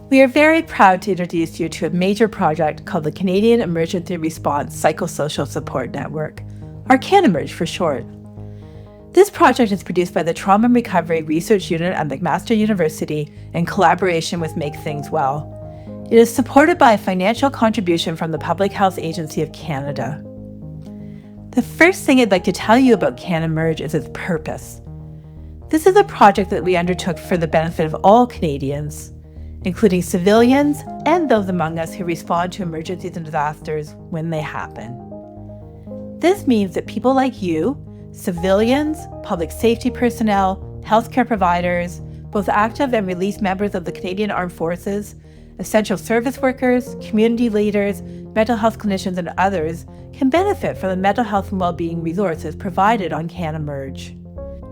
We are very proud to introduce you to a major project called the Canadian Emergency Response Psychosocial Support Network, or CanEMERG for short. This project is produced by the Trauma and Recovery Research Unit at McMaster University in collaboration with Make Things Well. It is supported by a financial contribution from the Public Health Agency of Canada. The first thing I'd like to tell you about CanEMERG is its purpose. This is a project that we undertook for the benefit of all Canadians, including civilians and those among us who respond to emergencies and disasters when they happen. This means that people like you, civilians, public safety personnel, healthcare providers, both active and released members of the Canadian Armed Forces, essential service workers, community leaders, mental health clinicians, and others can benefit from the mental health and well-being resources provided on CanEMERG.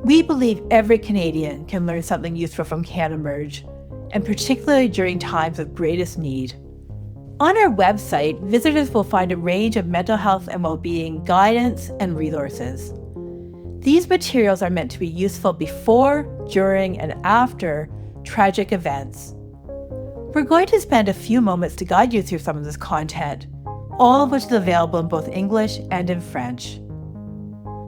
We believe every Canadian can learn something useful from CanEMERG, and particularly during times of greatest need. On our website, visitors will find a range of mental health and well-being guidance and resources. These materials are meant to be useful before, during, and after tragic events. We're going to spend a few moments to guide you through some of this content, all of which is available in both English and in French.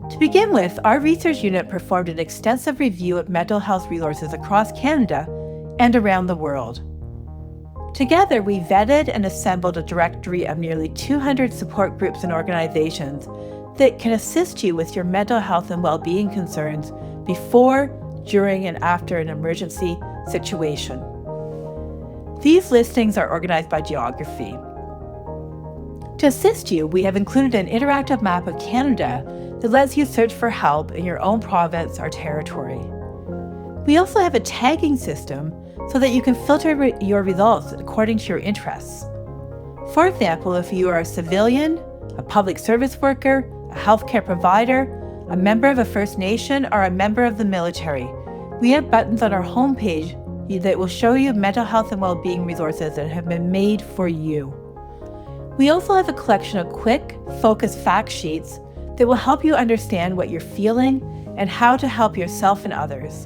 To begin with, our research unit performed an extensive review of mental health resources across Canada and around the world. Together, we vetted and assembled a directory of nearly 200 support groups and organizations that can assist you with your mental health and well-being concerns before, during, and after an emergency situation. These listings are organized by geography. To assist you, we have included an interactive map of Canada that lets you search for help in your own province or territory. We also have a tagging system so that you can filter your results according to your interests. For example, if you are a civilian, a public service worker, a healthcare provider, a member of a First Nation, or a member of the military, we have buttons on our homepage that will show you mental health and well-being resources that have been made for you. We also have a collection of quick, focused fact sheets that will help you understand what you're feeling and how to help yourself and others.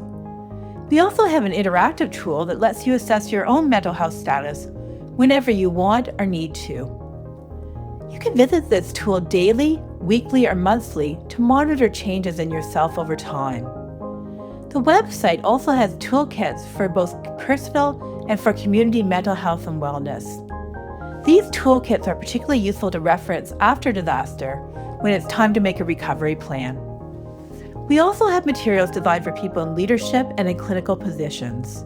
We also have an interactive tool that lets you assess your own mental health status whenever you want or need to. You can visit this tool daily, weekly, or monthly to monitor changes in yourself over time. The website also has toolkits for both personal and for community mental health and wellness. These toolkits are particularly useful to reference after disaster when it's time to make a recovery plan. We also have materials designed for people in leadership and in clinical positions.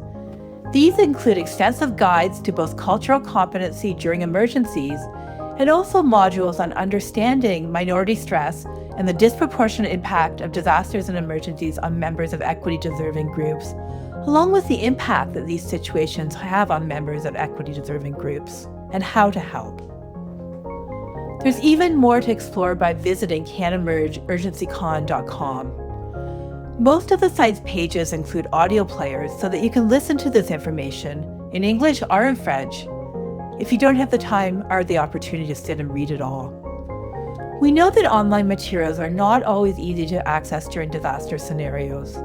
These include extensive guides to both cultural competency during emergencies and also modules on understanding minority stress and the disproportionate impact of disasters and emergencies on members of equity-deserving groups, along with the impact that these situations have on members of equity-deserving groups and how to help. There's even more to explore by visiting CanEMERGurgencycon.com. Most of the site's pages include audio players so that you can listen to this information in English or in French if you don't have the time or the opportunity to sit and read it all. We know that online materials are not always easy to access during disaster scenarios.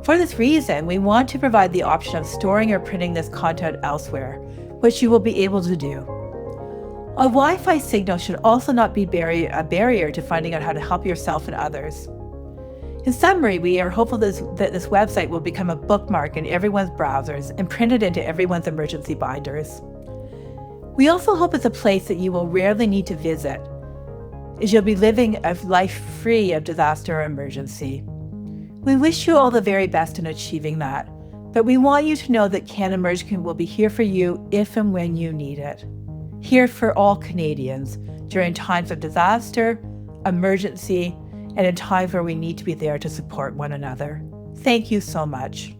For this reason, we want to provide the option of storing or printing this content elsewhere, which you will be able to do. A Wi-Fi signal should also not be a barrier to finding out how to help yourself and others. In summary, we are hopeful that this website will become a bookmark in everyone's browsers and printed into everyone's emergency binders. We also hope it's a place that you will rarely need to visit, as you'll be living a life free of disaster or emergency. We wish you all the very best in achieving that, but we want you to know that CanEMERG will be here for you if and when you need it. Here for all Canadians during times of disaster, emergency, and in times where we need to be there to support one another. Thank you so much.